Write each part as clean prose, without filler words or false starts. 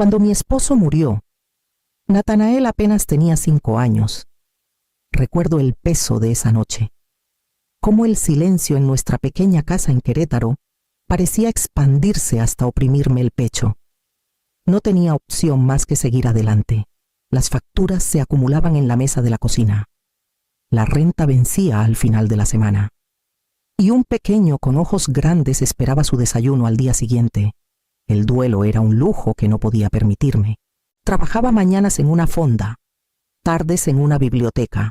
Cuando mi esposo murió, Natanael apenas tenía 5 años. Recuerdo el peso de esa noche, cómo el silencio en nuestra pequeña casa en Querétaro parecía expandirse hasta oprimirme el pecho. No tenía opción más que seguir adelante. Las facturas se acumulaban en la mesa de la cocina. La renta vencía al final de la semana. Y un pequeño con ojos grandes esperaba su desayuno al día siguiente. El duelo era un lujo que no podía permitirme. Trabajaba mañanas en una fonda, tardes en una biblioteca,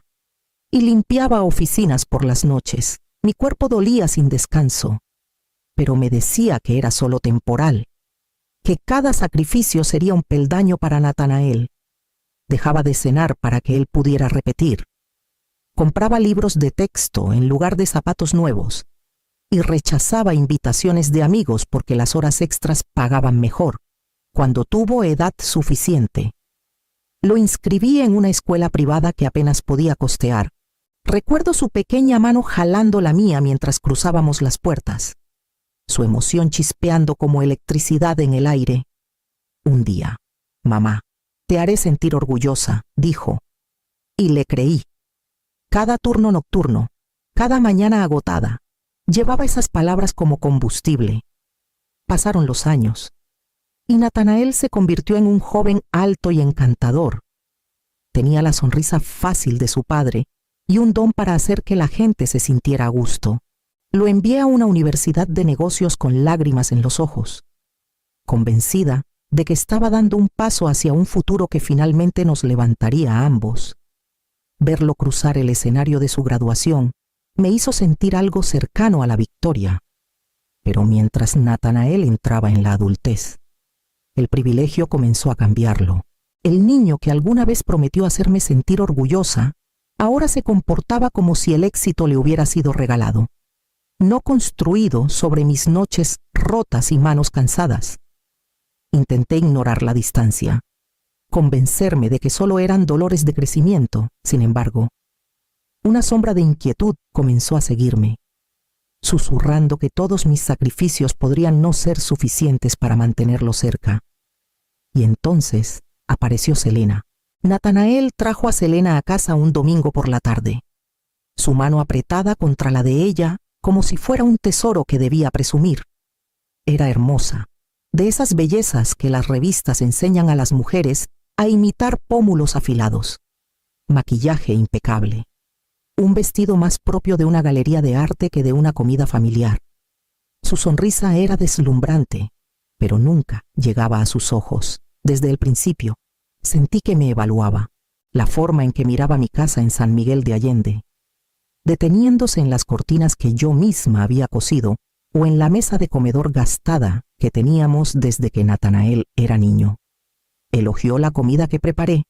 y limpiaba oficinas por las noches. Mi cuerpo dolía sin descanso, pero me decía que era solo temporal, que cada sacrificio sería un peldaño para Natanael. Dejaba de cenar para que él pudiera repetir. Compraba libros de texto en lugar de zapatos nuevos y rechazaba invitaciones de amigos porque las horas extras pagaban mejor, cuando tuvo edad suficiente. Lo inscribí en una escuela privada que apenas podía costear. Recuerdo su pequeña mano jalando la mía mientras cruzábamos las puertas, su emoción chispeando como electricidad en el aire. Un día, mamá, te haré sentir orgullosa, dijo, y le creí. Cada turno nocturno, cada mañana agotada, llevaba esas palabras como combustible. Pasaron los años, y Natanael se convirtió en un joven alto y encantador. Tenía la sonrisa fácil de su padre y un don para hacer que la gente se sintiera a gusto. Lo envié a una universidad de negocios con lágrimas en los ojos, convencida de que estaba dando un paso hacia un futuro que finalmente nos levantaría a ambos. Verlo cruzar el escenario de su graduación me hizo sentir algo cercano a la victoria. Pero mientras Natanael entraba en la adultez, el privilegio comenzó a cambiarlo. El niño que alguna vez prometió hacerme sentir orgullosa, ahora se comportaba como si el éxito le hubiera sido regalado, no construido sobre mis noches rotas y manos cansadas. Intenté ignorar la distancia, convencerme de que solo eran dolores de crecimiento. Sin embargo, una sombra de inquietud comenzó a seguirme, susurrando que todos mis sacrificios podrían no ser suficientes para mantenerlo cerca. Y entonces apareció Selena. Natanael trajo a Selena a casa un domingo por la tarde, su mano apretada contra la de ella como si fuera un tesoro que debía presumir. Era hermosa, de esas bellezas que las revistas enseñan a las mujeres a imitar pómulos afilados. Maquillaje impecable. Un vestido más propio de una galería de arte que de una comida familiar. Su sonrisa era deslumbrante, pero nunca llegaba a sus ojos. Desde el principio, sentí que me evaluaba, la forma en que miraba mi casa en San Miguel de Allende, deteniéndose en las cortinas que yo misma había cosido o en la mesa de comedor gastada que teníamos desde que Natanael era niño. Elogió la comida que preparé,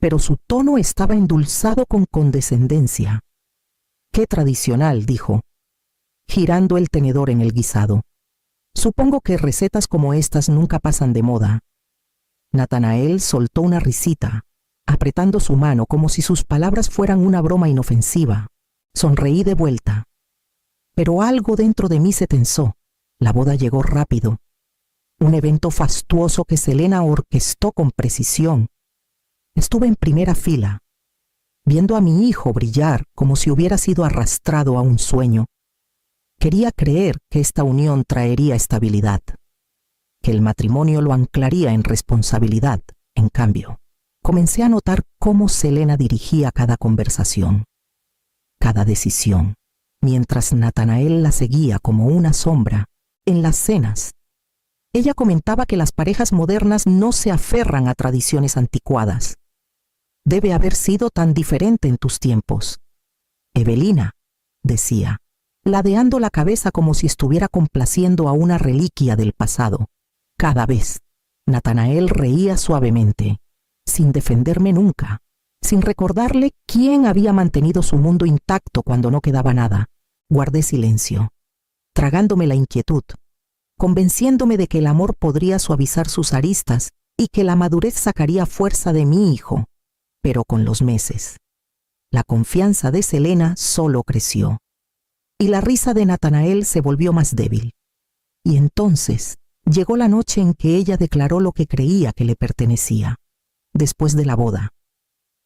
pero su tono estaba endulzado con condescendencia. «Qué tradicional», dijo, girando el tenedor en el guisado. «Supongo que recetas como estas nunca pasan de moda». Natanael soltó una risita, apretando su mano como si sus palabras fueran una broma inofensiva. Sonreí de vuelta, pero algo dentro de mí se tensó. La boda llegó rápido, un evento fastuoso que Selena orquestó con precisión. Estuve en primera fila, viendo a mi hijo brillar como si hubiera sido arrastrado a un sueño. Quería creer que esta unión traería estabilidad, que el matrimonio lo anclaría en responsabilidad. En cambio, comencé a notar cómo Selena dirigía cada conversación, cada decisión, mientras Natanael la seguía como una sombra. En las cenas, ella comentaba que las parejas modernas no se aferran a tradiciones anticuadas. «Debe haber sido tan diferente en tus tiempos». «Evelina», decía, ladeando la cabeza como si estuviera complaciendo a una reliquia del pasado. Cada vez, Natanael reía suavemente, sin defenderme nunca, sin recordarle quién había mantenido su mundo intacto cuando no quedaba nada. Guardé silencio, tragándome la inquietud, convenciéndome de que el amor podría suavizar sus aristas y que la madurez sacaría fuerza de mi hijo. Pero con los meses, la confianza de Selena solo creció, y la risa de Natanael se volvió más débil. Y entonces Llegó la noche en que ella declaró lo que creía que le pertenecía. Después de la boda,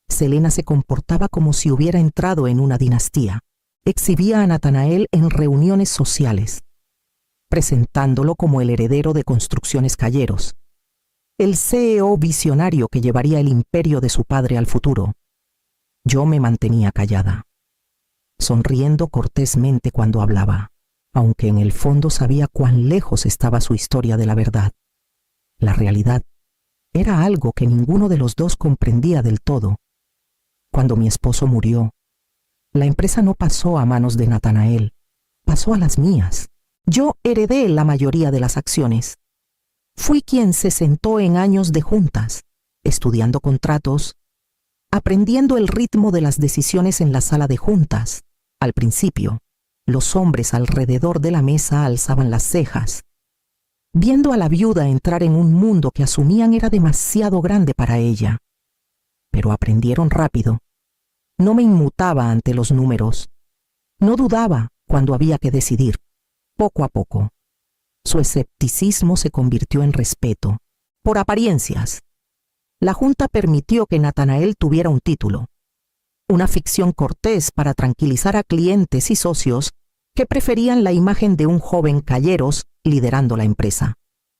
Selena se comportaba como si hubiera entrado en una dinastía. Exhibía a Nathanael en reuniones sociales, presentándolo como el heredero de Construcciones Calleros, el CEO visionario que llevaría el imperio de su padre al futuro. Yo me mantenía callada, sonriendo cortésmente cuando hablaba, aunque en el fondo sabía cuán lejos estaba su historia de la verdad. La realidad era algo que ninguno de los dos comprendía del todo. Cuando mi esposo murió, la empresa no pasó a manos de Nathanael, pasó a las mías. Yo heredé la mayoría de las acciones. Fui quien se sentó en años de juntas, estudiando contratos, aprendiendo el ritmo de las decisiones en la sala de juntas. Al principio, los hombres alrededor de la mesa alzaban las cejas, viendo a la viuda entrar en un mundo que asumían era demasiado grande para ella. Pero aprendieron rápido. No me inmutaba ante los números. No dudaba cuando había que decidir. Poco a poco, su escepticismo se convirtió en respeto, por apariencias. La junta permitió que Nathanael tuviera un título, una ficción cortés para tranquilizar a clientes y socios que preferían la imagen de un joven Calleros liderando la empresa.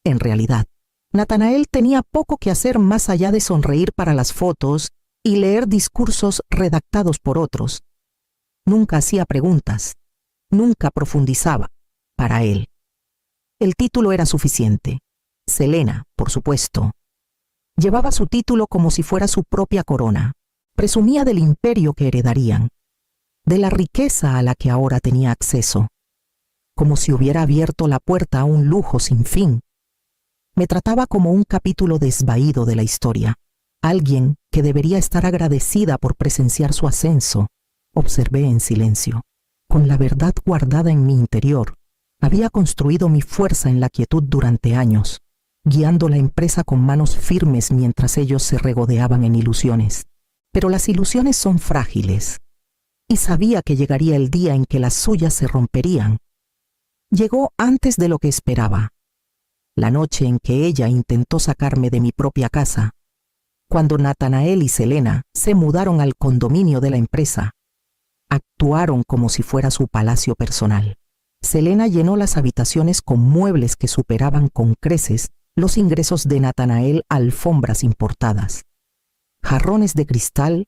En realidad, Nathanael tenía poco que hacer más allá de sonreír para las fotos y leer discursos redactados por otros. Nunca hacía preguntas, nunca profundizaba. Para él, el título era suficiente. Selena, por supuesto, llevaba su título como si fuera su propia corona. Presumía del imperio que heredarían, de la riqueza a la que ahora tenía acceso, como si hubiera abierto la puerta a un lujo sin fin. Me trataba como un capítulo desvaído de la historia, alguien que debería estar agradecida por presenciar su ascenso. Observé en silencio, con la verdad guardada en mi interior. Había construido mi fuerza en la quietud durante años, guiando la empresa con manos firmes mientras ellos se regodeaban en ilusiones. Pero las ilusiones son frágiles, y sabía que llegaría el día en que las suyas se romperían. Llegó antes de lo que esperaba, la noche en que ella intentó sacarme de mi propia casa, cuando Nathanael y Selena se mudaron al condominio de la empresa. Actuaron como si fuera su palacio personal. Selena llenó las habitaciones con muebles que superaban con creces los ingresos de Nathanael a alfombras importadas, jarrones de cristal,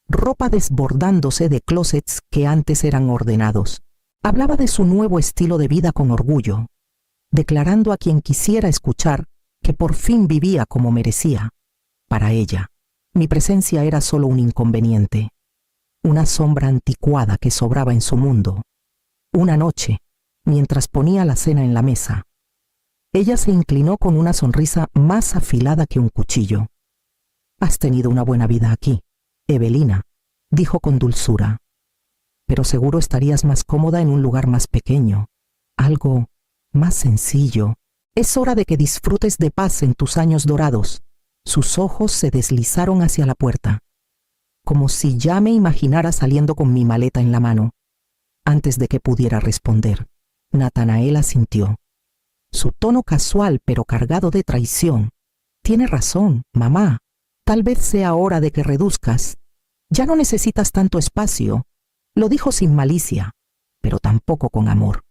ropa desbordándose de closets que antes eran ordenados. Hablaba de su nuevo estilo de vida con orgullo, declarando a quien quisiera escuchar que por fin vivía como merecía. Para ella, mi presencia era solo un inconveniente, una sombra anticuada que sobraba en su mundo. Una noche, mientras ponía la cena en la mesa, ella se inclinó con una sonrisa más afilada que un cuchillo. «Has tenido una buena vida aquí, Evelina», dijo con dulzura. «Pero seguro estarías más cómoda en un lugar más pequeño, algo más sencillo. Es hora de que disfrutes de paz en tus años dorados». Sus ojos se deslizaron hacia la puerta, como si ya me imaginara saliendo con mi maleta en la mano. Antes de que pudiera responder, Nathanael asintió. Su tono casual pero cargado de traición. «Tiene razón, mamá. Tal vez sea hora de que reduzcas. Ya no necesitas tanto espacio». Lo dijo sin malicia, pero tampoco con amor.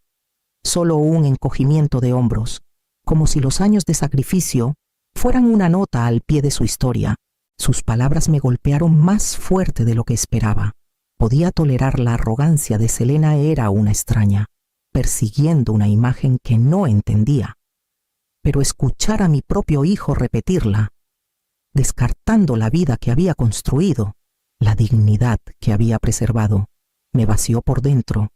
Solo un encogimiento de hombros, como si los años de sacrificio fueran una nota al pie de su historia. Sus palabras me golpearon más fuerte de lo que esperaba. Podía tolerar la arrogancia de Selena. Era una extraña, persiguiendo una imagen que no entendía. Pero escuchar a mi propio hijo repetirla, descartando la vida que había construido, la dignidad que había preservado, me vació por dentro.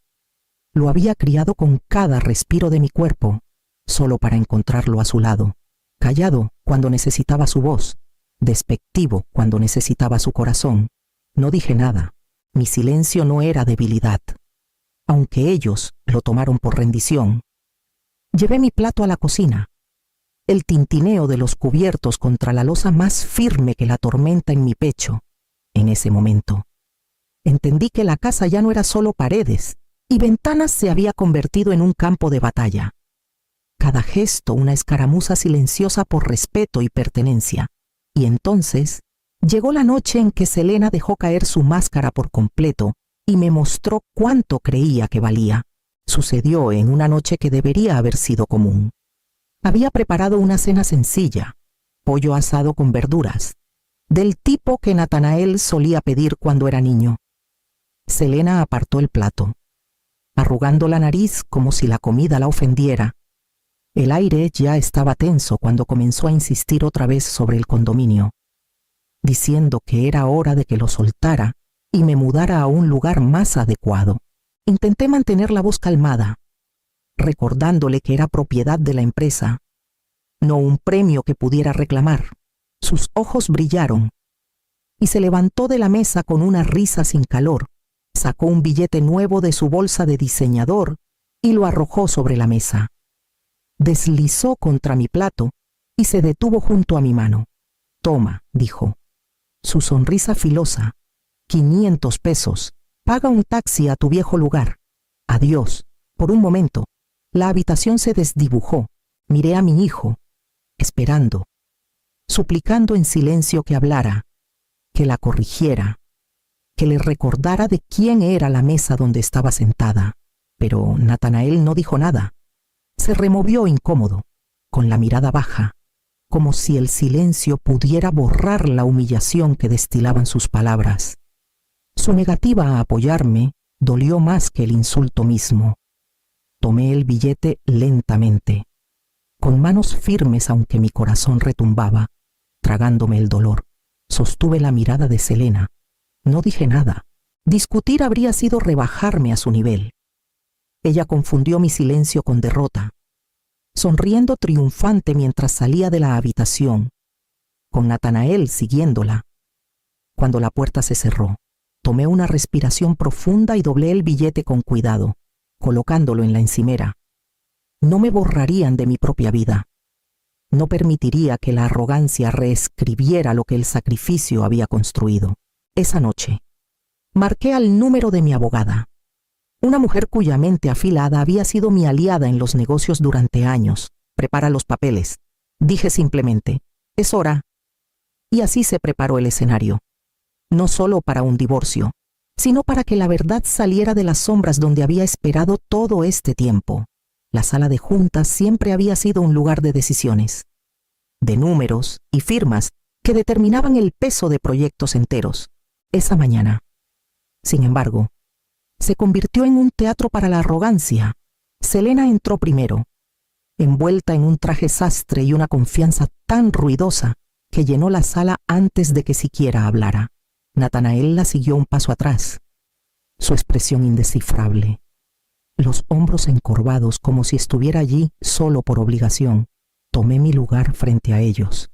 Lo había criado con cada respiro de mi cuerpo, solo para encontrarlo a su lado, callado cuando necesitaba su voz, despectivo cuando necesitaba su corazón. No dije nada. Mi silencio no era debilidad, aunque ellos lo tomaron por rendición. Llevé mi plato a la cocina. El tintineo de los cubiertos contra la losa más firme que la tormenta en mi pecho. En ese momento, entendí que la casa ya no era solo paredes y ventanas, se había convertido en un campo de batalla. cada gesto una escaramuza silenciosa por respeto y pertenencia. Y entonces llegó la noche en que Selena dejó caer su máscara por completo y me mostró cuánto creía que valía. Sucedió en una noche que debería haber sido común. Había preparado una cena sencilla, pollo asado con verduras, del tipo que Natanael solía pedir cuando era niño. Selena apartó el plato, arrugando la nariz como si la comida la ofendiera. El aire ya estaba tenso cuando comenzó a insistir otra vez sobre el condominio, diciendo que era hora de que lo soltara y me mudara a un lugar más adecuado. Intenté mantener la voz calmada, recordándole que era propiedad de la empresa, no un premio que pudiera reclamar. Sus ojos brillaron y se levantó de la mesa con una risa sin calor. Sacó un billete nuevo de su bolsa de diseñador y lo arrojó sobre la mesa. Deslizó contra mi plato y se detuvo junto a mi mano. «Toma», dijo. Su sonrisa filosa. «500 pesos. Paga un taxi a tu viejo lugar. Adiós». Por un momento, la habitación se desdibujó. Miré a mi hijo, esperando, suplicando en silencio que hablara, que la corrigiera, que le recordara de quién era la mesa donde estaba sentada. Pero Natanael no dijo nada. Se removió incómodo, con la mirada baja, como si el silencio pudiera borrar la humillación que destilaban sus palabras. Su negativa a apoyarme dolió más que el insulto mismo. Tomé el billete lentamente, con manos firmes aunque mi corazón retumbaba, tragándome el dolor. Sostuve la mirada de Selena. No dije nada. Discutir habría sido rebajarme a su nivel. Ella confundió mi silencio con derrota, sonriendo triunfante mientras salía de la habitación, con Natanael siguiéndola. Cuando la puerta se cerró, tomé una respiración profunda y doblé el billete con cuidado, colocándolo en la encimera. No me borrarían de mi propia vida. No permitiría que la arrogancia reescribiera lo que el sacrificio había construido. Esa noche, marqué al número de mi abogada, una mujer cuya mente afilada había sido mi aliada en los negocios durante años. «Prepara los papeles», dije simplemente. «Es hora». Y así se preparó el escenario, no solo para un divorcio, sino para que la verdad saliera de las sombras donde había esperado todo este tiempo. La sala de juntas siempre había sido un lugar de decisiones, de números y firmas que determinaban el peso de proyectos enteros. Esa mañana, sin embargo, se convirtió en un teatro para la arrogancia. Selena entró primero, envuelta en un traje sastre y una confianza tan ruidosa que llenó la sala antes de que siquiera hablara. Natanael la siguió un paso atrás, su expresión indescifrable, los hombros encorvados como si estuviera allí solo por obligación. Tomé mi lugar frente a ellos,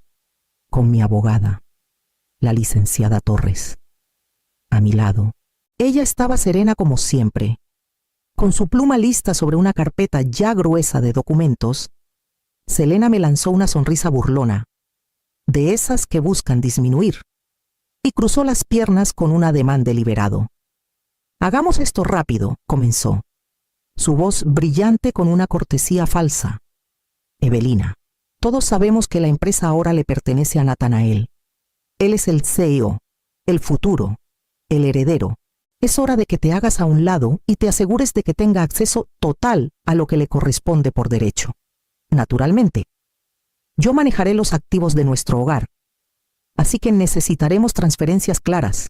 con mi abogada, la licenciada Torres, a mi lado. Ella estaba serena como siempre. Con su pluma lista sobre una carpeta ya gruesa de documentos, Selena me lanzó una sonrisa burlona, de esas que buscan disminuir, y cruzó las piernas con un ademán deliberado. «Hagamos esto rápido», comenzó, su voz brillante con una cortesía falsa. «Evelina, todos sabemos que la empresa ahora le pertenece a Natanael. Él es el CEO, el futuro, el heredero. Es hora de que te hagas a un lado y te asegures de que tenga acceso total a lo que le corresponde por derecho. Naturalmente, yo manejaré los activos de nuestro hogar, así que necesitaremos transferencias claras».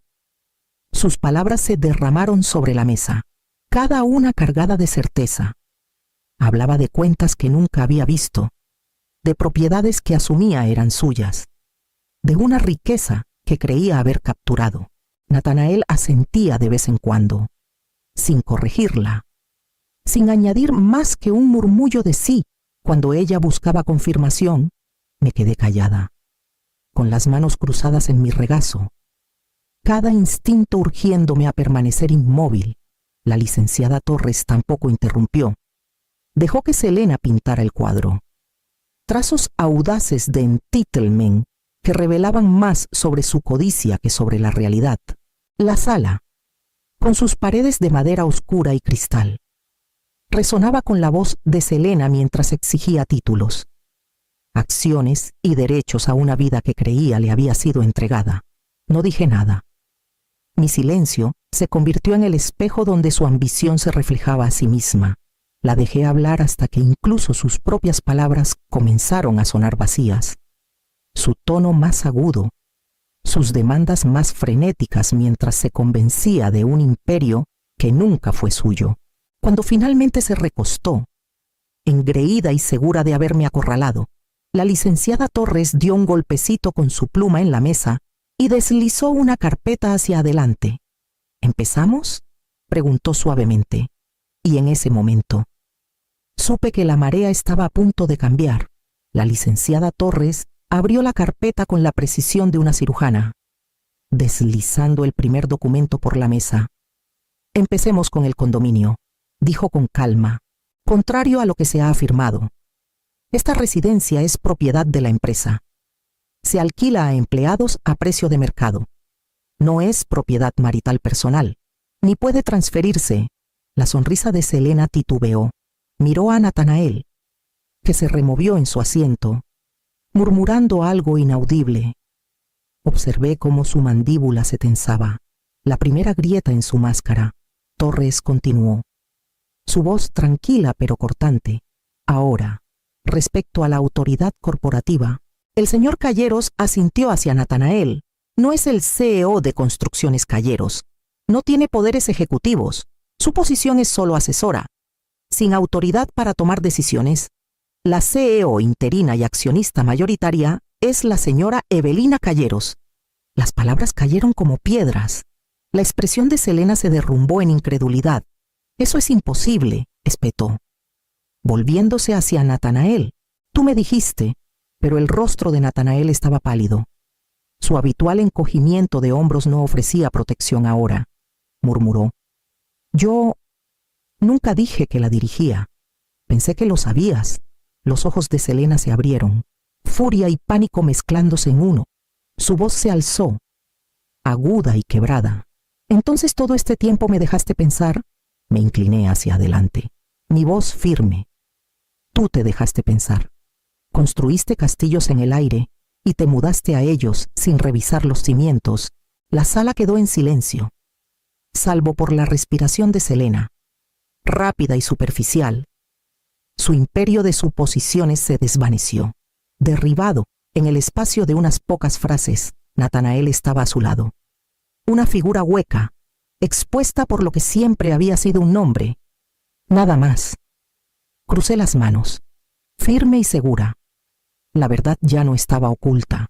Sus palabras se derramaron sobre la mesa, cada una cargada de certeza. Hablaba de cuentas que nunca había visto, de propiedades que asumía eran suyas, de una riqueza que creía haber capturado. Natanael asentía de vez en cuando, sin corregirla, sin añadir más que un murmullo de sí. Cuando ella buscaba confirmación, me quedé callada, con las manos cruzadas en mi regazo, cada instinto urgiéndome a permanecer inmóvil. La licenciada Torres tampoco interrumpió. Dejó que Selena pintara el cuadro. Trazos audaces de entitlement que revelaban más sobre su codicia que sobre la realidad. La sala, con sus paredes de madera oscura y cristal, resonaba con la voz de Selena mientras exigía títulos, acciones y derechos a una vida que creía le había sido entregada. No dije nada. Mi silencio se convirtió en el espejo donde su ambición se reflejaba a sí misma. La dejé hablar hasta que incluso sus propias palabras comenzaron a sonar vacías. Su tono más agudo, sus demandas más frenéticas mientras se convencía de un imperio que nunca fue suyo. Cuando finalmente se recostó, engreída y segura de haberme acorralado, la licenciada Torres dio un golpecito con su pluma en la mesa y deslizó una carpeta hacia adelante. ¿Empezamos?, preguntó suavemente, y en ese momento supe que la marea estaba a punto de cambiar. La licenciada Torres abrió la carpeta con la precisión de una cirujana, deslizando el primer documento por la mesa. Empecemos con el condominio, dijo con calma, contrario a lo que se ha afirmado. Esta residencia es propiedad de la empresa. Se alquila a empleados a precio de mercado. No es propiedad marital personal, ni puede transferirse. La sonrisa de Selena titubeó. Miró a Natanael, que se removió en su asiento, murmurando algo inaudible. Observé cómo su mandíbula se tensaba, la primera grieta en su máscara. Torres continuó, su voz tranquila pero cortante. Ahora, respecto a la autoridad corporativa, el señor Calleros asintió hacia Natanael. No es el CEO de Construcciones Calleros. No tiene poderes ejecutivos. Su posición es solo asesora, sin autoridad para tomar decisiones. La CEO interina y accionista mayoritaria es la señora Evelina Calleros. Las palabras cayeron como piedras. La expresión de Selena se derrumbó en incredulidad. Eso es imposible, espetó, volviéndose hacia Natanael. Tú me dijiste, pero el rostro de Natanael estaba pálido. Su habitual encogimiento de hombros no ofrecía protección ahora, murmuró. Yo nunca dije que la dirigía. Pensé que lo sabías. Los ojos de Selena se abrieron, furia y pánico mezclándose en uno. Su voz se alzó, aguda y quebrada. Entonces todo este tiempo me dejaste pensar. Me incliné hacia adelante, mi voz firme. Tú te dejaste pensar. Construiste castillos en el aire y te mudaste a ellos sin revisar los cimientos. La sala quedó en silencio, salvo por la respiración de Selena, rápida y superficial. Su imperio de suposiciones se desvaneció. Derribado, en el espacio de unas pocas frases, Natanael estaba a su lado. Una figura hueca, expuesta por lo que siempre había sido un nombre. Nada más. Crucé las manos, firme y segura. La verdad ya no estaba oculta.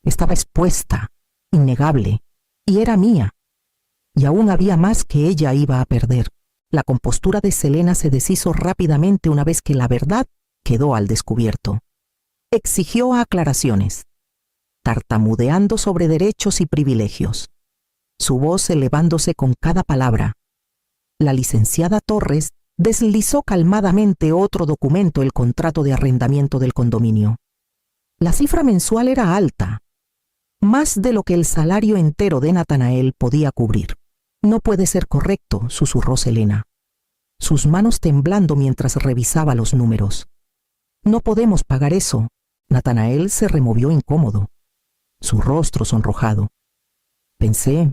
Estaba expuesta, innegable, y era mía. Y aún había más que ella iba a perder. La compostura de Selena se deshizo rápidamente una vez que la verdad quedó al descubierto. Exigió aclaraciones, tartamudeando sobre derechos y privilegios, su voz elevándose con cada palabra. La licenciada Torres deslizó calmadamente otro documento, el contrato de arrendamiento del condominio. La cifra mensual era alta, más de lo que el salario entero de Natanael podía cubrir. No puede ser correcto, susurró Selena, sus manos temblando mientras revisaba los números. No podemos pagar eso. Natanael se removió incómodo, su rostro sonrojado. Pensé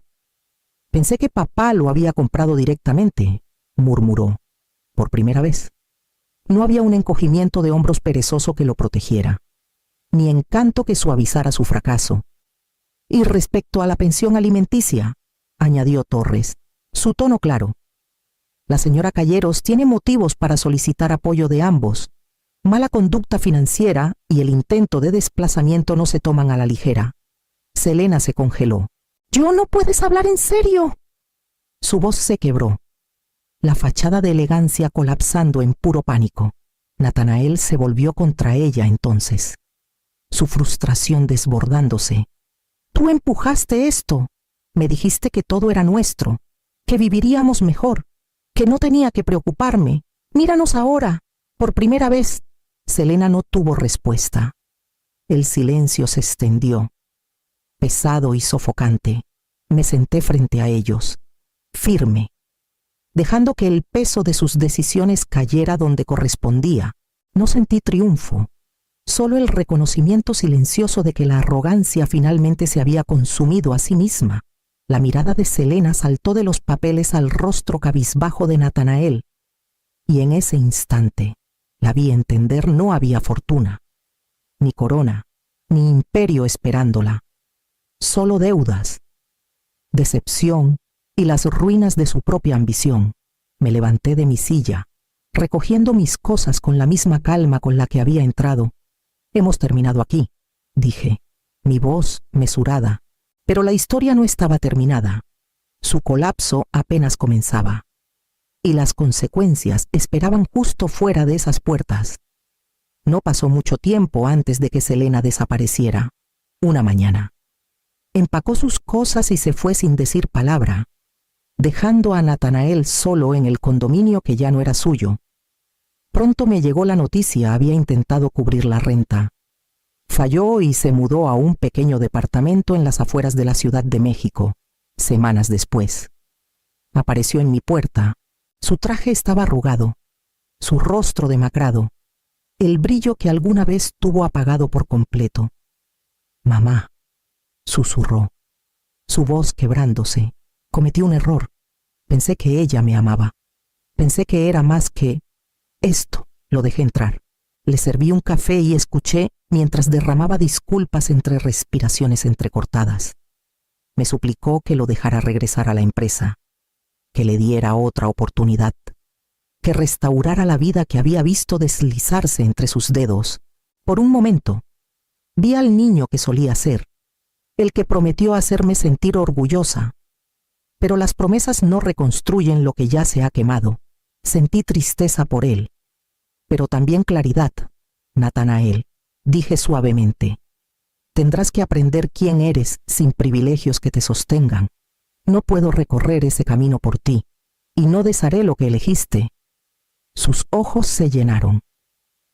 que papá lo había comprado directamente, murmuró, por primera vez. No había un encogimiento de hombros perezoso que lo protegiera, ni encanto que suavizara su fracaso. Y respecto a la pensión alimenticia, añadió Torres, su tono claro. La señora Calleros tiene motivos para solicitar apoyo de ambos. Mala conducta financiera y el intento de desplazamiento no se toman a la ligera. Selena se congeló. «¿Yo no puedes hablar en serio?» Su voz se quebró, la fachada de elegancia colapsando en puro pánico. Natanael se volvió contra ella entonces, su frustración desbordándose. «Tú empujaste esto. Me dijiste que todo era nuestro, que viviríamos mejor, que no tenía que preocuparme. Míranos ahora, por primera vez». Selena no tuvo respuesta. El silencio se extendió, pesado y sofocante. Me senté frente a ellos, firme, dejando que el peso de sus decisiones cayera donde correspondía. No sentí triunfo, solo el reconocimiento silencioso de que la arrogancia finalmente se había consumido a sí misma. La mirada de Selena saltó de los papeles al rostro cabizbajo de Natanael, y en ese instante la vi entender: no había fortuna, ni corona, ni imperio esperándola, solo deudas, decepción y las ruinas de su propia ambición. Me levanté de mi silla, recogiendo mis cosas con la misma calma con la que había entrado. «Hemos terminado aquí», dije, mi voz mesurada. Pero la historia no estaba terminada. Su colapso apenas comenzaba. Y las consecuencias esperaban justo fuera de esas puertas. No pasó mucho tiempo antes de que Selena desapareciera. Una mañana empacó sus cosas y se fue sin decir palabra, dejando a Natanael solo en el condominio que ya no era suyo. Pronto me llegó la noticia: había intentado cubrir la renta. Falló y se mudó a un pequeño departamento en las afueras de la Ciudad de México. Semanas después, apareció en mi puerta. Su traje estaba arrugado, su rostro demacrado, el brillo que alguna vez tuvo apagado por completo. «Mamá», susurró, su voz quebrándose. «Cometí un error. Pensé que ella me amaba. Pensé que era más que esto». Lo dejé entrar. Le serví un café y escuché mientras derramaba disculpas entre respiraciones entrecortadas. Me suplicó que lo dejara regresar a la empresa, que le diera otra oportunidad, que restaurara la vida que había visto deslizarse entre sus dedos. Por un momento, vi al niño que solía ser, el que prometió hacerme sentir orgullosa. Pero las promesas no reconstruyen lo que ya se ha quemado. Sentí tristeza por él, pero también claridad. «Natanael», dije suavemente, «tendrás que aprender quién eres sin privilegios que te sostengan. No puedo recorrer ese camino por ti, y no desharé lo que elegiste». Sus ojos se llenaron,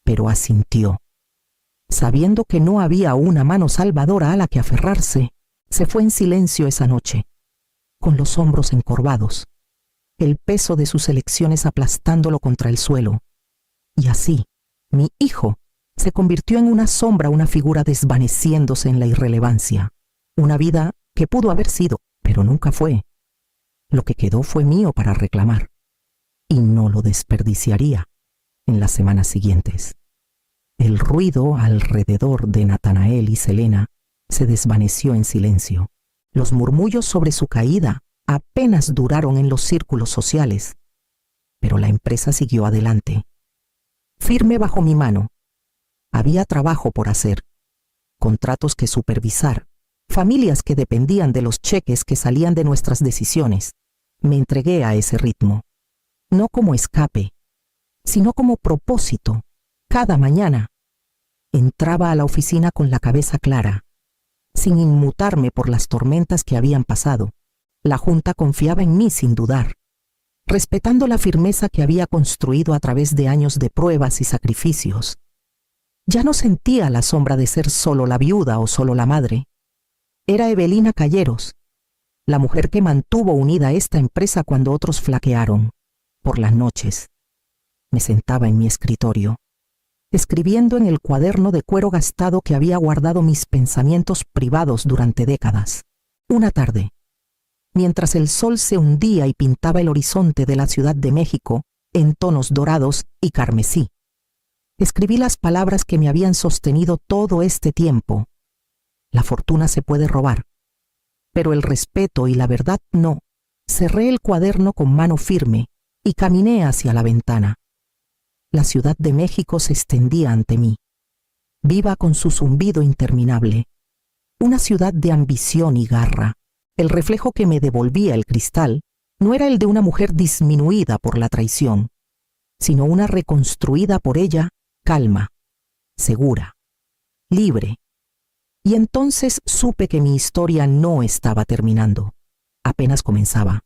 pero asintió. Sabiendo que no había una mano salvadora a la que aferrarse, se fue en silencio esa noche, con los hombros encorvados, el peso de sus elecciones aplastándolo contra el suelo. Y así, mi hijo se convirtió en una sombra, una figura desvaneciéndose en la irrelevancia. Una vida que pudo haber sido, pero nunca fue. Lo que quedó fue mío para reclamar, y no lo desperdiciaría en las semanas siguientes. El ruido alrededor de Natanael y Selena se desvaneció en silencio. Los murmullos sobre su caída apenas duraron en los círculos sociales, pero la empresa siguió adelante, firme bajo mi mano. Había trabajo por hacer, contratos que supervisar, familias que dependían de los cheques que salían de nuestras decisiones. Me entregué a ese ritmo, no como escape, sino como propósito. Cada mañana entraba a la oficina con la cabeza clara, sin inmutarme por las tormentas que habían pasado. La junta confiaba en mí sin dudar, respetando la firmeza que había construido a través de años de pruebas y sacrificios. Ya no sentía la sombra de ser solo la viuda o solo la madre. Era Evelina Calleros, la mujer que mantuvo unida esta empresa cuando otros flaquearon. Por las noches, me sentaba en mi escritorio, escribiendo en el cuaderno de cuero gastado que había guardado mis pensamientos privados durante décadas. Una tarde, mientras el sol se hundía y pintaba el horizonte de la Ciudad de México en tonos dorados y carmesí, escribí las palabras que me habían sostenido todo este tiempo. La fortuna se puede robar, pero el respeto y la verdad no. Cerré el cuaderno con mano firme y caminé hacia la ventana. La Ciudad de México se extendía ante mí, viva con su zumbido interminable. Una ciudad de ambición y garra. El reflejo que me devolvía el cristal no era el de una mujer disminuida por la traición, sino una reconstruida por ella, calma, segura, libre. Y entonces supe que mi historia no estaba terminando, apenas comenzaba.